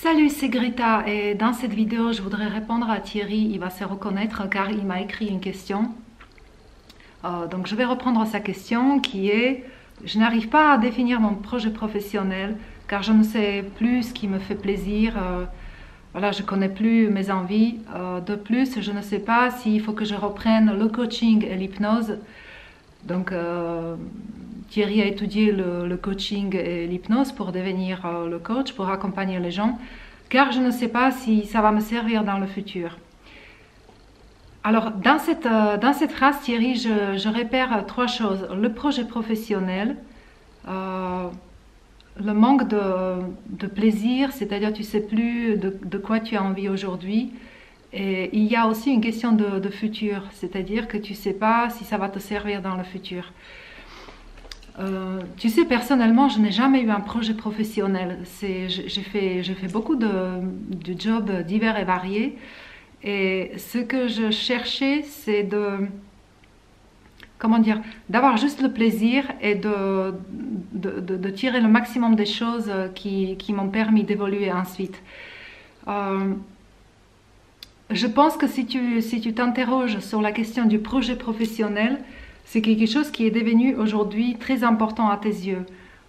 Salut, c'est Greta et dans cette vidéo, je voudrais répondre à Thierry. Il va se reconnaître car il m'a écrit une question. Donc je vais reprendre sa question qui est: je n'arrive pas à définir mon projet professionnel car je ne sais plus ce qui me fait plaisir. Voilà, je ne connais plus mes envies. De plus, je ne sais pas s'il faut que je reprenne le coaching et l'hypnose. Donc Thierry a étudié le coaching et l'hypnose pour devenir le coach, pour accompagner les gens, car je ne sais pas si ça va me servir dans le futur. Alors, dans cette phrase, Thierry, je repère trois choses. Le projet professionnel, le manque de plaisir, c'est-à-dire tu ne sais plus de quoi tu as envie aujourd'hui. Et il y a aussi une question de futur, c'est-à-dire que tu ne sais pas si ça va te servir dans le futur. Tu sais, personnellement, je n'ai jamais eu un projet professionnel. J'ai fait beaucoup de jobs divers et variés. Et ce que je cherchais, c'est d'avoir juste le plaisir et de tirer le maximum des choses qui m'ont permis d'évoluer ensuite. Je pense que si tu t'interroges sur la question du projet professionnel, c'est quelque chose qui est devenu aujourd'hui très important à tes yeux.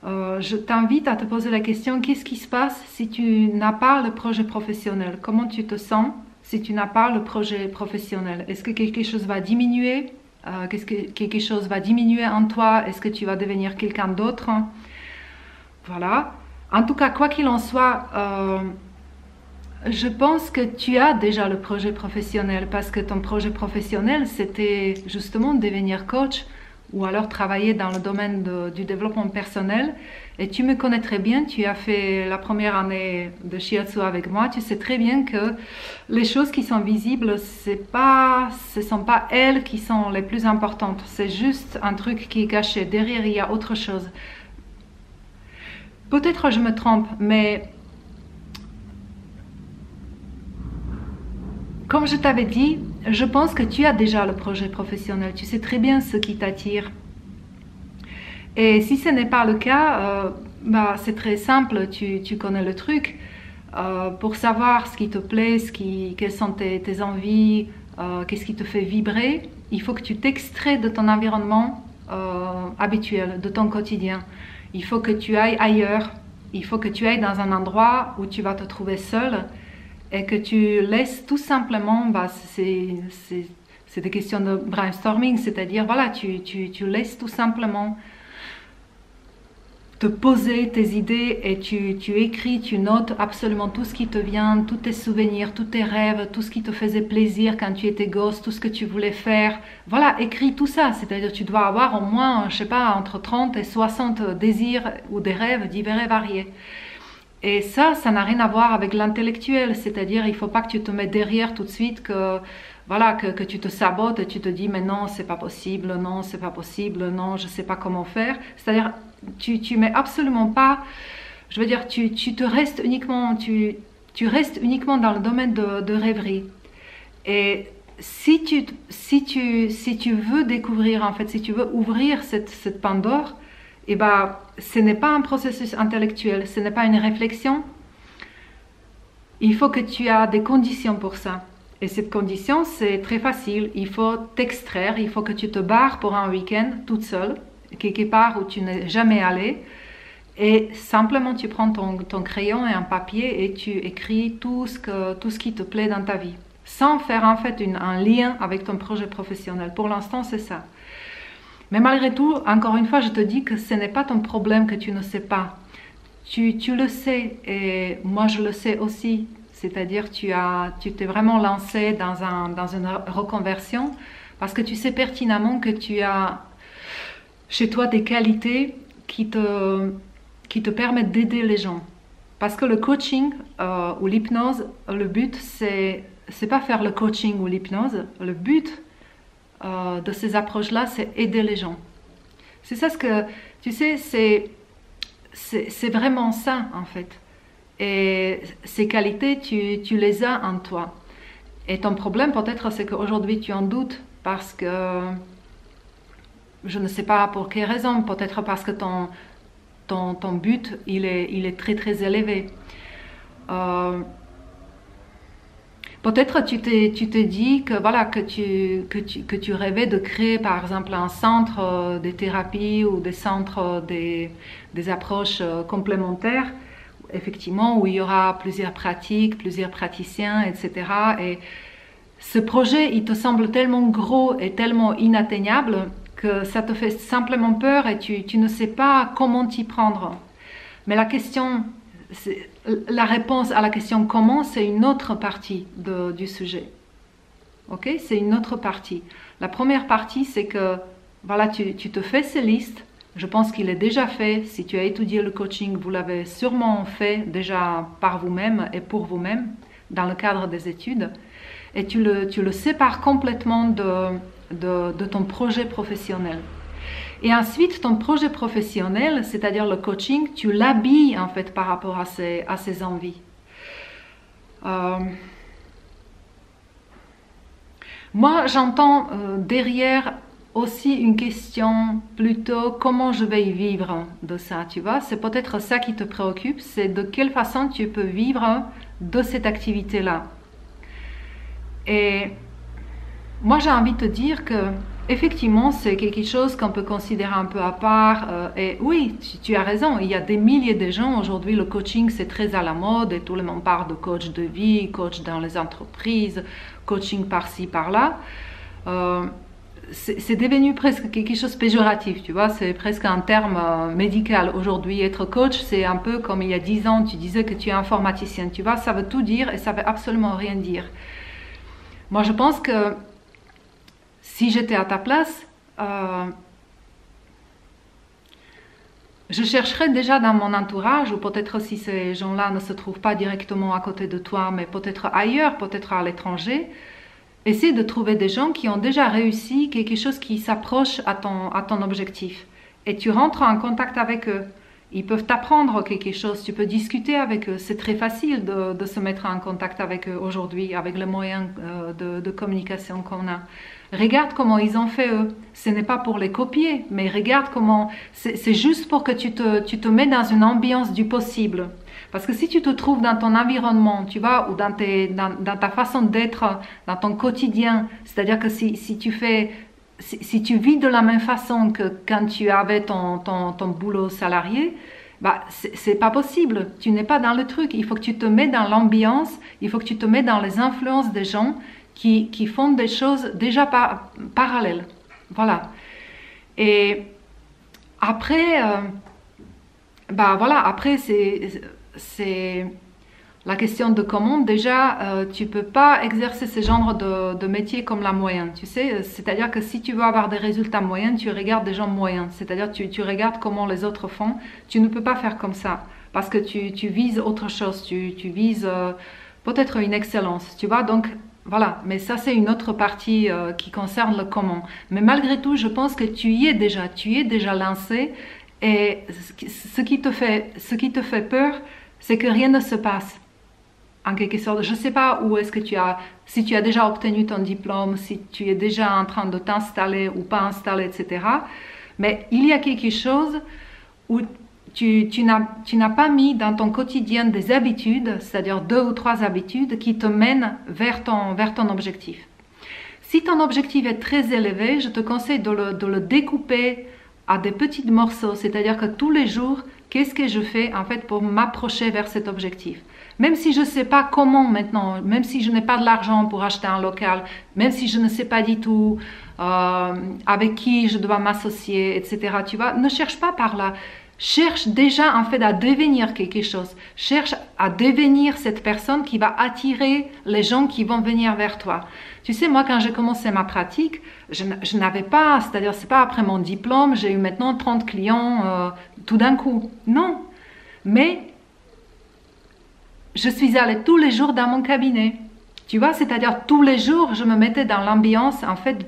Je t'invite à te poser la question: qu'est-ce qui se passe si tu n'as pas le projet professionnel? Comment tu te sens si tu n'as pas le projet professionnel? Est-ce que quelque chose va diminuer? Qu'est-ce que quelque chose va diminuer en toi? Est-ce que tu vas devenir quelqu'un d'autre? Voilà. En tout cas, quoi qu'il en soit, je pense que tu as déjà le projet professionnel, parce que ton projet professionnel, c'était justement devenir coach ou alors travailler dans le domaine du développement personnel. Et tu me connais très bien, tu as fait la première année de Shiatsu avec moi, tu sais très bien que les choses qui sont visibles, ce ne sont pas elles qui sont les plus importantes, c'est juste un truc qui est caché. Derrière, il y a autre chose. Peut-être je me trompe, mais comme je t'avais dit, je pense que tu as déjà le projet professionnel. Tu sais très bien ce qui t'attire. Et si ce n'est pas le cas, c'est très simple, tu connais le truc. Pour savoir ce qui te plaît, quelles sont tes envies, qu'est-ce qui te fait vibrer, il faut que tu t'extrais de ton environnement habituel, de ton quotidien. Il faut que tu ailles ailleurs. Il faut que tu ailles dans un endroit où tu vas te trouver seul. Et que tu laisses tout simplement, c'est des questions de brainstorming, c'est-à-dire, voilà, tu laisses tout simplement te poser tes idées et tu écris, tu notes absolument tout ce qui te vient, tous tes souvenirs, tous tes rêves, tout ce qui te faisait plaisir quand tu étais gosse, tout ce que tu voulais faire. Voilà, écris tout ça, c'est-à-dire tu dois avoir au moins, je sais pas, entre 30 et 60 désirs ou des rêves divers et variés. Et ça n'a rien à voir avec l'intellectuel, c'est-à-dire il ne faut pas que tu te mettes derrière tout de suite, que tu te sabotes et tu te dis mais non, c'est pas possible, non, c'est pas possible, non, je sais pas comment faire. C'est-à-dire tu mets absolument pas, je veux dire, tu restes uniquement, tu restes uniquement dans le domaine de rêverie. Et si tu veux découvrir, en fait, si tu veux ouvrir cette Pandore, eh ben, ce n'est pas un processus intellectuel, ce n'est pas une réflexion. Il faut que tu aies des conditions pour ça. Et cette condition, c'est très facile. Il faut t'extraire, il faut que tu te barres pour un week-end toute seule, quelque part où tu n'es jamais allé. Et simplement, tu prends ton crayon et un papier et tu écris tout ce qui te plaît dans ta vie. Sans faire en fait un lien avec ton projet professionnel. Pour l'instant, c'est ça. Mais malgré tout, encore une fois, je te dis que ce n'est pas ton problème que tu ne sais pas. Tu le sais et moi je le sais aussi. C'est-à-dire tu t'es vraiment lancé dans une reconversion parce que tu sais pertinemment que tu as chez toi des qualités qui te permettent d'aider les gens. Parce que le coaching ou l'hypnose, le but c'est pas faire le coaching ou l'hypnose. Le but de ces approches-là, c'est aider les gens. C'est ça ce que, tu sais, c'est vraiment ça en fait. Et ces qualités, tu les as en toi. Et ton problème peut-être, c'est qu'aujourd'hui tu en doutes parce que, je ne sais pas pour quelle raison, peut-être parce que ton but, il est très très élevé. Euh, Peut-être tu t'es dit que voilà que tu rêvais de créer par exemple un centre de thérapie ou des centres des approches complémentaires, effectivement où il y aura plusieurs pratiques, plusieurs praticiens, etc. Et ce projet, il te semble tellement gros et tellement inatteignable que ça te fait simplement peur et tu ne sais pas comment t'y prendre. Mais la réponse à la question comment, c'est une autre partie du sujet. Ok, c'est une autre partie. La première partie, c'est que voilà, tu te fais ces listes. Je pense qu'il est déjà fait. Si tu as étudié le coaching, vous l'avez sûrement fait déjà par vous-même et pour vous-même dans le cadre des études. Et tu le sépares complètement de ton projet professionnel. Et ensuite, ton projet professionnel, c'est-à-dire le coaching, tu l'habilles en fait par rapport à ces envies. Moi, j'entends derrière aussi une question plutôt comment je vais y vivre de ça, tu vois. C'est peut-être ça qui te préoccupe, c'est de quelle façon tu peux vivre de cette activité-là. Et moi, j'ai envie de te dire que effectivement, c'est quelque chose qu'on peut considérer un peu à part. Et oui, tu as raison, il y a des milliers de gens. Aujourd'hui, le coaching, c'est très à la mode et tout le monde parle de coach de vie, coach dans les entreprises, coaching par-ci, par-là. C'est devenu presque quelque chose de péjoratif, tu vois. C'est presque un terme médical. Aujourd'hui, être coach, c'est un peu comme il y a 10 ans, tu disais que tu es informaticien. Tu vois, ça veut tout dire et ça veut absolument rien dire. Moi, je pense que si j'étais à ta place, je chercherais déjà dans mon entourage, ou peut-être si ces gens-là ne se trouvent pas directement à côté de toi, mais peut-être ailleurs, peut-être à l'étranger, essayer de trouver des gens qui ont déjà réussi quelque chose qui s'approche à ton objectif. Et tu rentres en contact avec eux. Ils peuvent t'apprendre quelque chose, tu peux discuter avec eux. C'est très facile de se mettre en contact avec eux aujourd'hui, avec les moyens de communication qu'on a. Regarde comment ils ont fait eux. Ce n'est pas pour les copier, mais regarde comment... C'est juste pour que tu te mets dans une ambiance du possible. Parce que si tu te trouves dans ton environnement, tu vois, ou dans ta façon d'être, dans ton quotidien, c'est-à-dire que si tu vis de la même façon que quand tu avais ton boulot salarié, bah, c'est pas possible. Tu n'es pas dans le truc. Il faut que tu te mets dans l'ambiance, il faut que tu te mets dans les influences des gens qui font des choses déjà parallèles. Voilà. Et après, bah voilà, après c'est la question de comment. Déjà, tu peux pas exercer ce genre de métier comme la moyenne, tu sais. C'est-à-dire que si tu veux avoir des résultats moyens, tu regardes des gens moyens. C'est-à-dire tu regardes comment les autres font. Tu ne peux pas faire comme ça parce que tu vises autre chose. Tu vises peut-être une excellence, tu vois. Donc voilà, mais ça c'est une autre partie qui concerne le comment. Mais malgré tout, je pense que tu y es déjà lancé. Et ce qui te fait peur, c'est que rien ne se passe. En quelque sorte, je ne sais pas où est-ce que si tu as déjà obtenu ton diplôme, si tu es déjà en train de t'installer ou pas installer, etc. Mais il y a quelque chose où tu n'as pas mis dans ton quotidien des habitudes, c'est-à-dire 2 ou 3 habitudes qui te mènent vers ton objectif. Si ton objectif est très élevé, je te conseille de le découper à des petits morceaux, c'est-à-dire que tous les jours, qu'est-ce que je fais en fait pour m'approcher vers cet objectif? Même si je ne sais pas comment maintenant, même si je n'ai pas de l'argent pour acheter un local, même si je ne sais pas du tout avec qui je dois m'associer, etc. Tu vois, ne cherche pas par là. Cherche déjà en fait à devenir quelque chose. Cherche à devenir cette personne qui va attirer les gens qui vont venir vers toi. Tu sais, moi quand j'ai commencé ma pratique, je n'avais pas, c'est-à-dire c'est pas après mon diplôme, j'ai eu maintenant 30 clients tout d'un coup. Non, mais je suis allée tous les jours dans mon cabinet. Tu vois, c'est-à-dire tous les jours, je me mettais dans l'ambiance en fait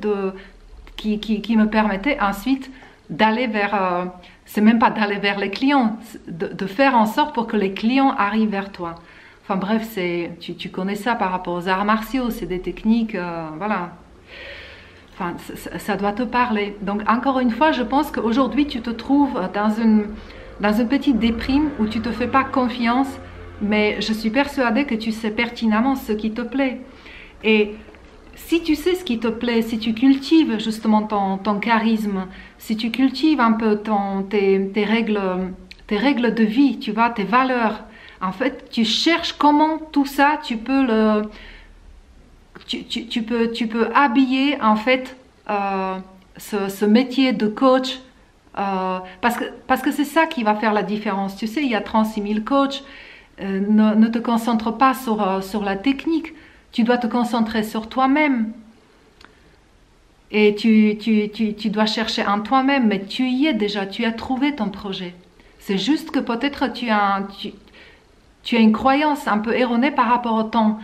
qui me permettait ensuite d'aller vers... c'est même pas d'aller vers les clients, de faire en sorte pour que les clients arrivent vers toi. Enfin bref, tu connais ça par rapport aux arts martiaux, c'est des techniques, voilà. Enfin, ça doit te parler. Donc encore une fois, je pense qu'aujourd'hui, tu te trouves dans une petite déprime où tu ne te fais pas confiance mais je suis persuadée que tu sais pertinemment ce qui te plaît. Et si tu sais ce qui te plaît, si tu cultives justement ton charisme, si tu cultives un peu tes règles de vie, tu vois, tes valeurs, en fait, tu cherches comment tout ça, tu peux habiller en fait ce métier de coach, parce que c'est ça qui va faire la différence. Tu sais, il y a 36 000 coachs. Ne te concentre pas sur la technique. Tu dois te concentrer sur toi-même. Et tu dois chercher en toi-même, mais tu y es déjà, tu as trouvé ton projet. C'est juste que peut-être tu as une croyance un peu erronée par rapport au temps.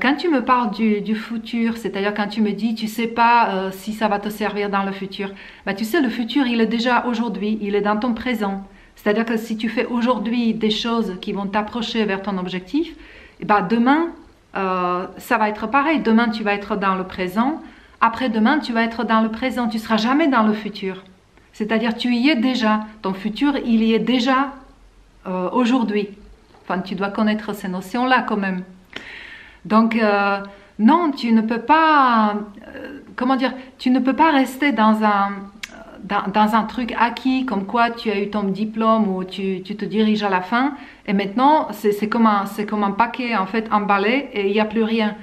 Quand tu me parles du futur, c'est-à-dire quand tu me dis tu sais pas si ça va te servir dans le futur, bah, tu sais, le futur il est déjà aujourd'hui, il est dans ton présent. C'est-à-dire que si tu fais aujourd'hui des choses qui vont t'approcher vers ton objectif, et bah, demain ça va être pareil. Demain tu vas être dans le présent, après-demain tu vas être dans le présent, tu seras jamais dans le futur. C'est-à-dire tu y es déjà, ton futur il y est déjà aujourd'hui. Enfin, tu dois connaître ces notions-là quand même. Donc, non, tu ne peux pas, comment dire, tu ne peux pas rester dans un truc acquis, comme quoi tu as eu ton diplôme ou tu te diriges à la fin, et maintenant, c'est comme un paquet, en fait, emballé, et il n'y a plus rien.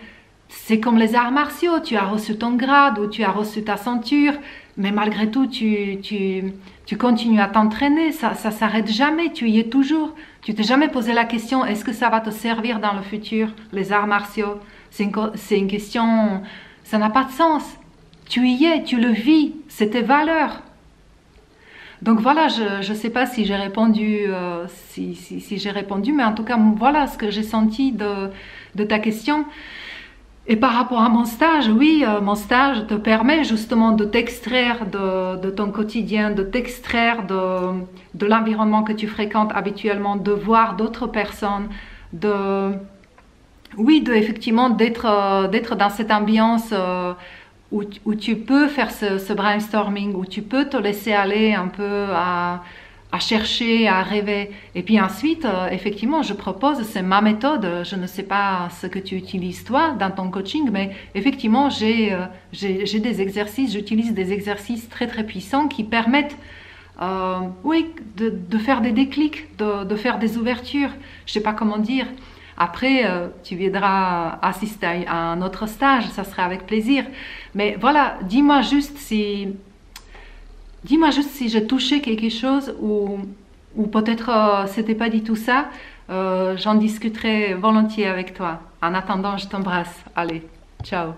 C'est comme les arts martiaux, tu as reçu ton grade ou tu as reçu ta ceinture, mais malgré tout, tu continues à t'entraîner, ça s'arrête jamais, tu y es toujours. Tu t'es jamais posé la question, est-ce que ça va te servir dans le futur, les arts martiaux? C'est une question, ça n'a pas de sens. Tu y es, tu le vis, c'est tes valeurs. Donc voilà, je ne sais pas si j'ai répondu, si j'ai répondu, mais en tout cas, voilà ce que j'ai senti de ta question. Et par rapport à mon stage, oui, mon stage te permet justement de t'extraire de ton quotidien, de t'extraire de l'environnement que tu fréquentes habituellement, de voir d'autres personnes, effectivement d'être dans cette ambiance où tu peux faire ce brainstorming, où tu peux te laisser aller un peu à chercher, à rêver. Et puis ensuite, effectivement, je propose, c'est ma méthode. Je ne sais pas ce que tu utilises toi dans ton coaching, mais effectivement, j'ai des exercices, j'utilise des exercices très très puissants qui permettent de faire des déclics, de faire des ouvertures. Je ne sais pas comment dire. Après, tu viendras assister à un autre stage, ça sera avec plaisir. Mais voilà, dis-moi juste si j'ai touché quelque chose ou peut-être c'était pas du tout ça. J'en discuterai volontiers avec toi. En attendant, je t'embrasse. Allez, ciao.